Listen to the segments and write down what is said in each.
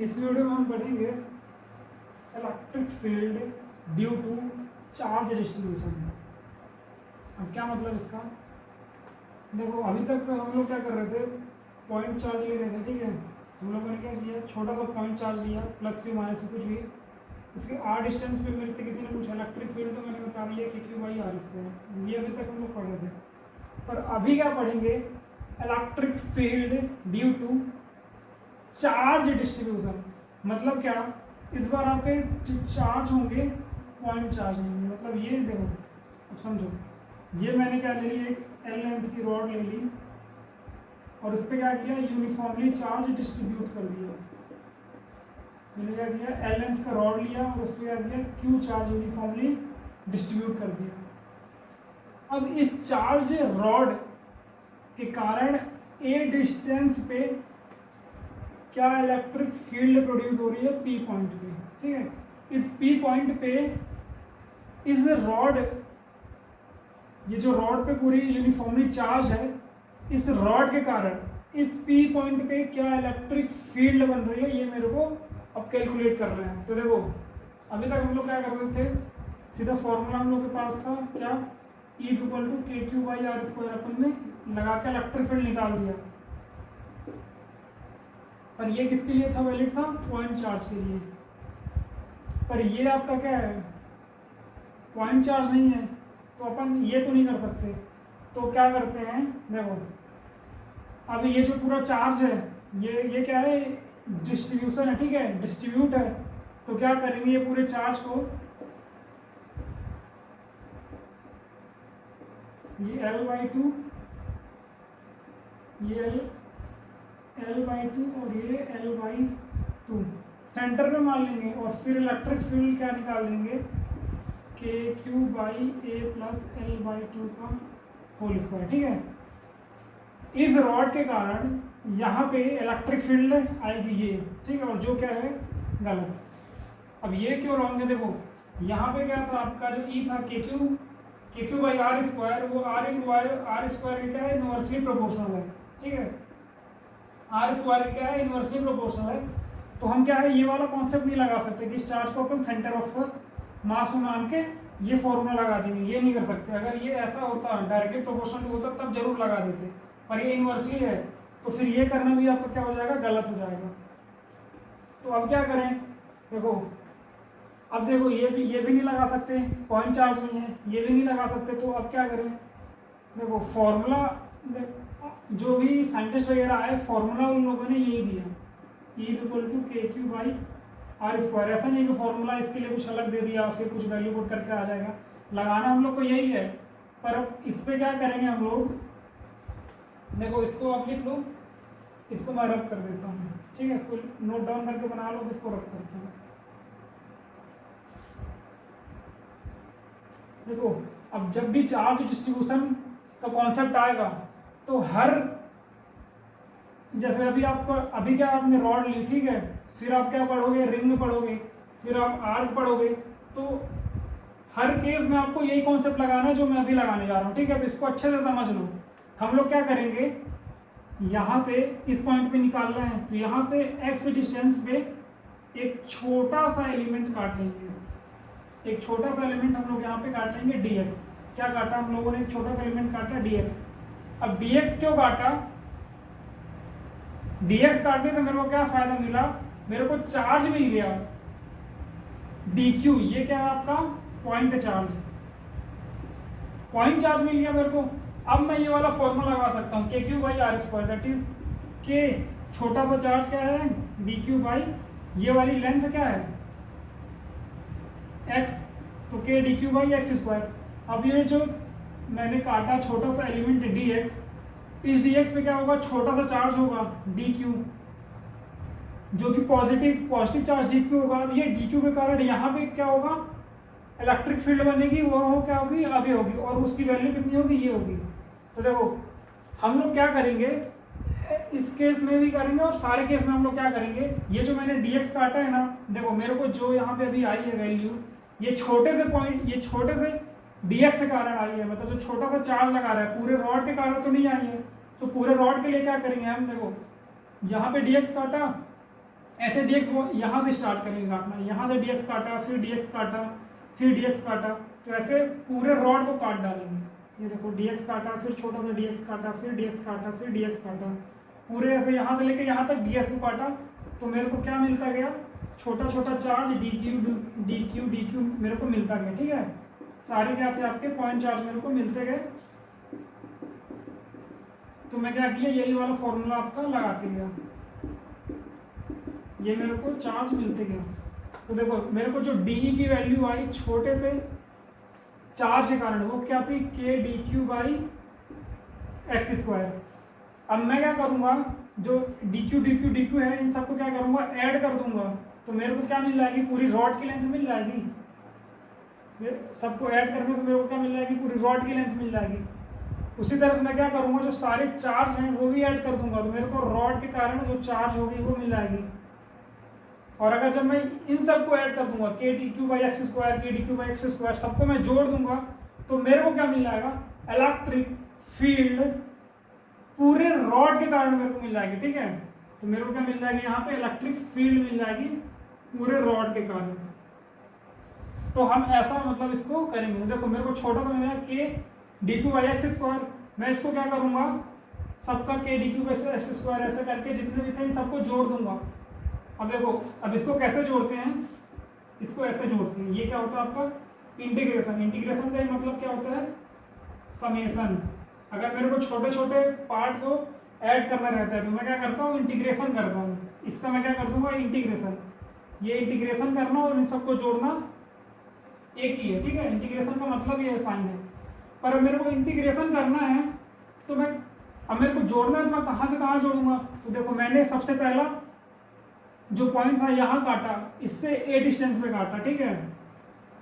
इस वीडियो में हम पढ़ेंगे electric field due to charge distribution. अब क्या मतलब इसका, देखो अभी तक हम लोग क्या कर रहे थे, पॉइंट चार्ज ले रहे थे, ठीक है। हम लोगों ने क्या किया, छोटा सा पॉइंट चार्ज लिया, प्लस भी माइनस कुछ भी, उसके आर डिस्टेंस पे मेरे से किसी ने पूछा इलेक्ट्रिक फील्ड, तो मैंने बता दिया कि क्यू बाई आर स्क्वायर। ये अभी तक हम लोग पढ़ रहे थे। पर अभी क्या पढ़ेंगे, electric field due to charge distribution. मतलब क्या, इस बार आपके जो चार्ज होंगे पॉइंट चार्ज नहीं होंगे। मतलब ये देखो, अब समझो, ये मैंने क्या ले ली, एक एल लेंथ की रॉड ले ली और उस पर क्या किया, यूनिफॉर्मली चार्ज डिस्ट्रीब्यूट कर दिया। मैंने क्या किया, एल लेंथ का रॉड लिया और उस पर क्या किया, क्यू चार्ज यूनिफॉर्मली डिस्ट्रीब्यूट कर दिया। अब इस चार्ज रॉड के कारण ए डिस्टेंस पे क्या इलेक्ट्रिक फील्ड प्रोड्यूस हो रही है, पी पॉइंट पे, ठीक है। इस पी पॉइंट पे इस रॉड, ये जो रॉड पे पूरी यूनिफॉर्मली चार्ज है, इस रॉड के कारण इस पी पॉइंट पे क्या इलेक्ट्रिक फील्ड बन रही है, ये मेरे को अब कैलकुलेट कर रहे हैं। तो देखो अभी तक हम लोग क्या कर रहे थे, सीधा फॉर्मूला हम लोग के पास था क्या, E इक्वल टू के क्यू बाई आर स्क्वायर, अपन ने लगा के इलेक्ट्रिक फील्ड निकाल दिया। पर ये किसके लिए था वैलिड था, पॉइंट चार्ज के लिए। पर ये आपका क्या है, पॉइंट चार्ज नहीं है, तो अपन ये तो नहीं कर सकते। तो क्या करते हैं, देखो अब ये जो पूरा चार्ज है, ये क्या है, डिस्ट्रीब्यूशन है, ठीक है, डिस्ट्रीब्यूट है। तो क्या करेंगे, ये पूरे चार्ज को, ये L/2, ये L/2 और ये L/2 सेंटर पे मान लेंगे और फिर इलेक्ट्रिक फील्ड क्या निकाल देंगे, के q by A plus L/2 का होल स्क्वायर, ठीक है। इस रॉड के कारण यहाँ पे इलेक्ट्रिक फील्ड आएगी ये, ठीक है, और जो क्या है गलत। अब ये क्यों रॉन्ग है, देखो यहाँ पे क्या था, आपका जो ई था के क्यू बाई आर स्क्वायर, वो आर स्क्वायर क्या है, इनवर्सली प्रोपोर्शनल है, ठीक है। आर स्क्वायर क्या है, इनवर्सली प्रोपोर्शनल है। तो हम क्या है, ये वाला कॉन्सेप्ट नहीं लगा सकते कि इस चार्ज को अपन सेंटर ऑफ मास में मान के ये फॉर्मूला लगा देंगे, ये नहीं कर सकते। अगर ये ऐसा होता, डायरेक्टली प्रोपोर्शनल होता, तब जरूर लगा देते, पर ये इनवर्सली है, तो फिर ये करना भी आपका क्या हो जाएगा, गलत हो जाएगा। तो अब क्या करें, देखो अब देखो ये भी नहीं लगा सकते, पॉइंट चार्ज नहीं है, ये भी नहीं लगा सकते। तो अब क्या करें, देखो फॉर्मूला, जो भी साइंटिस्ट वगैरह आए, फॉर्मूला उन लोगों ने यही दिया, E इक्वल टू के क्यू बाई आर स्क्वायर। ऐसा नहीं कि फॉर्मूला इसके लिए कुछ अलग दे दिया फिर कुछ वैल्यू पुट करके आ जाएगा, लगाना हम लोग को यही है। पर अब इस पर क्या करेंगे हम लोग, देखो इसको आप लिख लो, इसको मैं रब कर देता हूँ, ठीक है, इसको नोट डाउन करके बना लो, इसको रब करता हूँ। देखो अब जब भी चार्ज डिस्ट्रीब्यूशन का कॉन्सेप्ट आएगा, तो हर, जैसे अभी क्या आपने रॉड ली, ठीक है, फिर आप क्या पढ़ोगे, रिंग पढ़ोगे, फिर आप आर्क पढ़ोगे। तो हर केस में आपको यही कॉन्सेप्ट लगाना है जो मैं अभी लगाने जा रहा हूँ, ठीक है। तो इसको अच्छे से समझ लो। हम लोग क्या करेंगे, यहाँ से इस पॉइंट पे निकालना है, तो यहाँ से एक्स डिस्टेंस पे एक छोटा सा एलिमेंट काट लेंगे, एक छोटा सा एलिमेंट हम लोग यहाँ पे काट लेंगे dx। क्या काटा हम लोगों ने, एक छोटा सा एलिमेंट काटा dx। अब dx क्यों काटा, dx काटने से मेरे को क्या फायदा मिला, मेरे को चार्ज मिल गया dq। ये क्या है आपका पॉइंट चार्ज, पॉइंट चार्ज मिल गया मेरे को। अब मैं ये वाला फॉर्मूला लगा सकता हूँ, k q by r square, that is k छोटा सा चार्ज क्या है, dq बाई ये वाली लेंथ क्या है, x, तो के dq बाई एक्स स्क्वायर। अब ये जो मैंने काटा छोटा सा एलिमेंट dx, इस dx पे क्या होगा, छोटा सा चार्ज होगा dq, जो कि पॉजिटिव चार्ज dq होगा। अब ये dq के कारण यहाँ पे क्या होगा, इलेक्ट्रिक फील्ड बनेगी, वो हो क्या होगी, अभी होगी, और उसकी वैल्यू कितनी होगी, ये होगी। तो देखो हम लोग क्या करेंगे, इस केस में भी करेंगे और सारे केस में हम लोग क्या करेंगे, ये जो मैंने dx काटा है ना, देखो मेरे को जो यहाँ पे अभी आई है वैल्यू, ये छोटे से पॉइंट, ये छोटे से dx के कारण आई है, मतलब जो छोटा सा चार्ज लगा रहा है, पूरे रॉड के कारण तो नहीं आई है। तो पूरे रॉड के लिए क्या करेंगे हम, देखो यहाँ पे dx काटा, ऐसे डी एक्स यहाँ से स्टार्ट करेंगे काटना, यहाँ से डी एक्स काटा, फिर डी एक्स काटा, फिर डी एक्स काटा, तो ऐसे पूरे रॉड को काट डालेंगे। ये देखो डी एक्स काटा, फिर छोटा सा डी एक्स काटा, फिर डी एक्स काटा, फिर डी एक्स काटा, पूरे ऐसे यहाँ से लेके यहाँ तक डी एक्स को काटा। तो मेरे को क्या मिलता गया, छोटा छोटा चार्ज डी क्यू मेरे को मिलता गया। ठीक है, सारे क्या थे आपके पॉइंट चार्ज मेरे को मिलते गए। तो मैं क्या किया, यही वाला फॉर्मूला आपका लगाते गया, ये मेरे को चार्ज मिलते गया। तो देखो मेरे को जो डी की वैल्यू आई छोटे से चार्ज के कारण, वो क्या थी, के D Q by X square. अब मैं क्या करूँगा, जो डी क्यू है इन सबको क्या करूँगा, ऐड कर दूंगा। तो मेरे को क्या मिल जाएगी, पूरी रॉड की लेंथ मिल जाएगी। सबको ऐड करने से मेरे को क्या मिल जाएगी, पूरी रॉड की लेंथ मिल जाएगी। उसी तरह से मैं क्या करूँगा, जो सारे चार्ज हैं वो भी ऐड कर दूंगा, तो मेरे को रॉड के कारण जो चार्ज होगी वो मिल जाएगी। और अगर जब मैं इन सबको ऐड कर दूंगा, K D Q by X square, K D Q by X square, सबको मैं जोड़ दूंगा, तो मेरे को क्या मिल जाएगा, इलेक्ट्रिक फील्ड पूरे रॉड के कारण मेरे को मिल जाएगी। ठीक है, तो मेरे को क्या मिल जाएगी, यहाँ पे इलेक्ट्रिक फील्ड मिल जाएगी पूरे रॉड के कारण। तो हम ऐसा मतलब इसको करेंगे। देखो मेरे को छोटा सा मिला के D Q by X square, मैं इसको क्या करूँगा, सबका के D Q by X square ऐसे करके जितने भी थे इन सबको जोड़ दूंगा। अब देखो, अब इसको कैसे जोड़ते हैं, इसको ऐसे जोड़ते हैं। ये क्या होता है आपका इंटीग्रेशन। इंटीग्रेशन का मतलब क्या होता है, समेशन। अगर मेरे को छोटे छोटे पार्ट को ऐड करना रहता है तो मैं क्या करता हूँ, इंटीग्रेशन करता हूँ। इसका मैं क्या कर दूंगा, इंटीग्रेशन। ये इंटीग्रेशन करना और इन सबको जोड़ना एक ही है। ठीक है, इंटीग्रेशन का मतलब ये साइन है। पर अब मेरे को इंटीग्रेशन करना है तो मैं, अब मेरे को जोड़ना है तो मैं कहाँ से कहाँ जोड़ूंगा। तो देखो मैंने सबसे पहला जो पॉइंट था यहाँ काटा, इससे ए डिस्टेंस में काटा। ठीक है,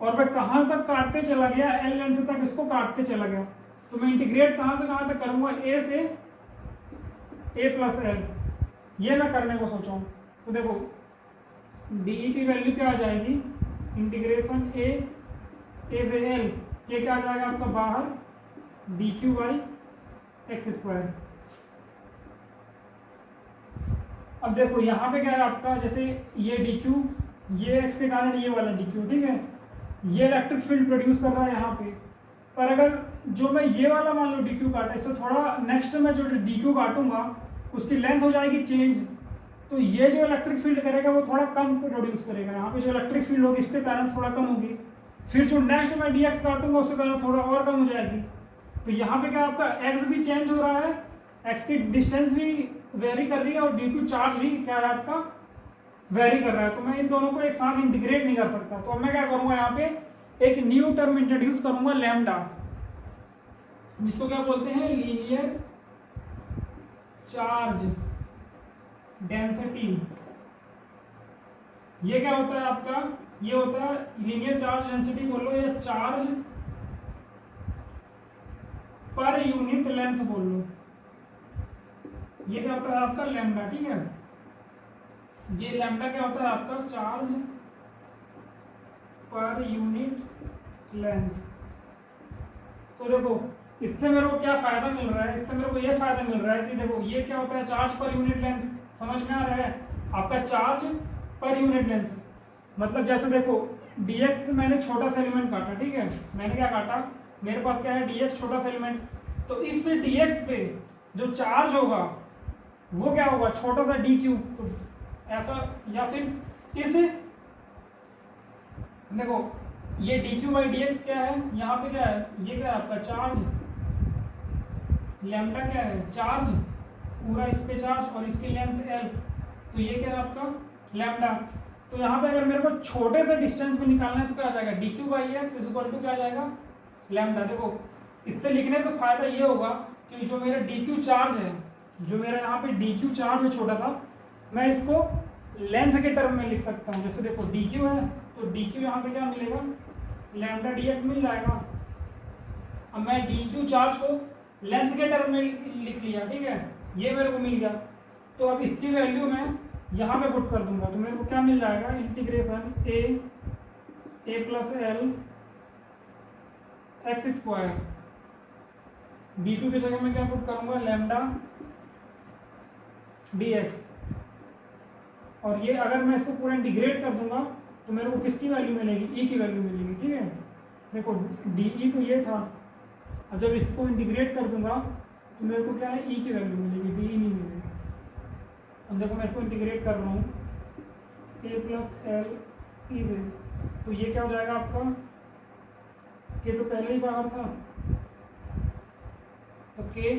और मैं कहाँ तक काटते चला गया, एल लेंथ तक इसको काटते चला गया। तो मैं इंटीग्रेट कहाँ से कहाँ तक करूँगा, ए से ए प्लस एल, ये मैं करने को सोचा हूँ। तो देखो डी की वैल्यू क्या आ जाएगी, इंटीग्रेशन ए से एल, ये क्या आ जाएगा आपका बाहर, D Q by X square. अब देखो यहाँ पे क्या है आपका, जैसे ये डी क्यू, ये एक्स के कारण ये वाला डी क्यू, ठीक है, ये इलेक्ट्रिक फील्ड प्रोड्यूस कर रहा है यहाँ पे। पर अगर जो मैं ये वाला मान लो डी क्यू काटा, इससे थोड़ा नेक्स्ट में जो डी क्यू काटूंगा उसकी लेंथ हो जाएगी चेंज, तो ये जो इलेक्ट्रिक फील्ड करेगा वो थोड़ा कम प्रोड्यूस करेगा। यहाँ पे जो इलेक्ट्रिक फील्ड होगी इसके कारण थोड़ा कम होगी। फिर जो नेक्स्ट मैं डी एक्स काटूंगा उसके कारण थोड़ा और कम हो जाएगी। तो यहाँ पे क्या आपका एक्स भी चेंज हो रहा है, एक्स की डिस्टेंस भी वेरी कर रही है, और डी क्यू चार्ज भी क्या है आपका वेरी कर रहा है। तो मैं इन दोनों को एक साथ इंटीग्रेट नहीं कर सकता। तो अब मैं क्या करूँगा, यहाँ पे एक न्यू टर्म इंट्रोड्यूस करूँगा, लैम्डा, जिसको क्या बोलते हैं, लीनियर चार्ज डेंसिटी। ये क्या होता है आपका, ये होता है लीनियर चार्ज डेंसिटी बोल लो, या चार्ज पर यूनिट लेंथ बोल लो। ये क्या होता है आपका लैम्डा। ठीक है, ये लैम्डा क्या होता है आपका, चार्ज पर यूनिट लेंथ। तो देखो इससे मेरे को क्या फायदा मिल रहा है, इससे मेरे को ये फायदा मिल रहा है कि देखो ये क्या होता है, चार्ज पर यूनिट लेंथ, समझ में आ रहा है आपका, चार्ज पर यूनिट लेंथ। मतलब जैसे देखो dx मैंने छोटा सा एलिमेंट काटा, ठीक है, मैंने क्या काटा, मेरे पास क्या है dx छोटा सा एलिमेंट, तो इस dx पे जो चार्ज होगा वो क्या होगा, छोटा सा dq। तो ऐसा, या फिर इस देखो ये dq बाई dx क्या है, यहाँ पे क्या है, ये क्या है आपका चार्ज, लैम्डा क्या है, चार्ज पूरा इस पे चार्ज, और इसकी लेंथ l, तो ये क्या है आपका लैम्डा। तो यहाँ पे अगर मेरे को छोटे से डिस्टेंस में निकालना है तो क्या आ जाएगा, d Q by x is equal to क्या आ जाएगा, लैम्डा। देखो इससे लिखने से फायदा ये होगा कि जो मेरा डी क्यू चार्ज है, जो मेरा यहाँ पे डी क्यू चार्ज है छोटा सा, मैं इसको लेंथ के टर्म में लिख सकता हूँ। जैसे देखो डी क्यू है, तो डी क्यू यहाँ पे क्या मिलेगा, लैम्डा डी एक्स मिल जाएगा। अब मैं डी क्यू चार्ज को लेंथ के टर्म में लिख लिया, ठीक है, ये मेरे को मिल गया। तो अब इसकी वैल्यू मैं यहाँ पे पुट कर दूंगा, तो मेरे को क्या मिल जाएगा, integration A plus L X square, D Q की जगह मैं क्या पुट करूँगा, लैम्डा डी एक्स, और ये अगर मैं इसको पूरा इंटीग्रेट कर दूंगा तो मेरे को किसकी वैल्यू मिलेगी, ई की वैल्यू मिलेगी। ठीक है, देखो डी ई तो ये था, अब जब इसको इंटीग्रेट कर दूंगा तो मेरे को क्या है, ई की वैल्यू मिलेगी, डी ई नहीं मिलेगी। अब देखो मैं इसको इंटीग्रेट कर रहा हूँ, ए प्लस एल ई दे, तो ये क्या हो जाएगा आपका, के तो पहले ही बाहर था, तो के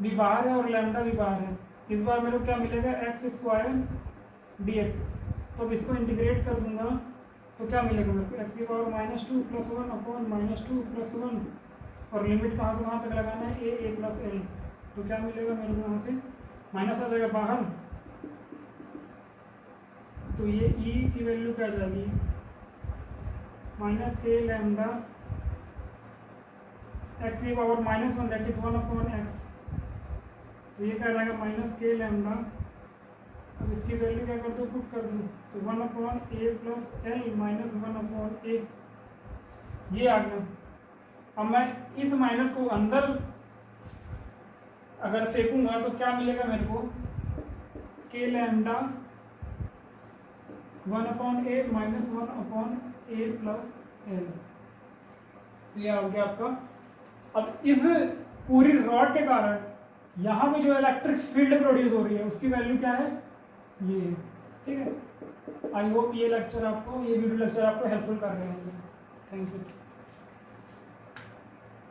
भी बाहर है और लैम्डा भी बाहर है। इस बार मेरे को क्या मिलेगा, एक्स स्क्वायर डी एक्स। तो अब इसको इंटीग्रेट कर दूंगा तो क्या मिलेगा मेरे को, एक्स की पावर -2 + 1 अपॉन -2 + 1, और लिमिट कहाँ से कहाँ तक लगाना है, ए प्लस एल। तो क्या मिलेगा मेरे को, यहाँ से माइनस आ जाएगा बाहर, तो ये ई की वैल्यू क्या आ जाएगी, -k लैम्डा एक्स की power -1 that is 1 upon x. तो ये क्या आ जाएगा, -k लैम्डा, अब इसकी वैल्यू क्या कर दो, पुट कर दो, तो 1 अपॉन ए प्लस एल -1 अपॉन ए, ये आ गया। अब मैं इस माइनस को अंदर अगर फेंकूंगा तो क्या मिलेगा मेरे को, के लैम्डा 1 अपॉन ए -1 अपॉन ए प्लस एल। ये आ गया आपका। अब इस पूरी रॉड के कारण यहाँ पे जो इलेक्ट्रिक फील्ड प्रोड्यूस हो रही है उसकी वैल्यू क्या है, ये। ठीक है, आई होप ये वीडियो लेक्चर आपको हेल्पफुल कर रहे होंगे। Thank you.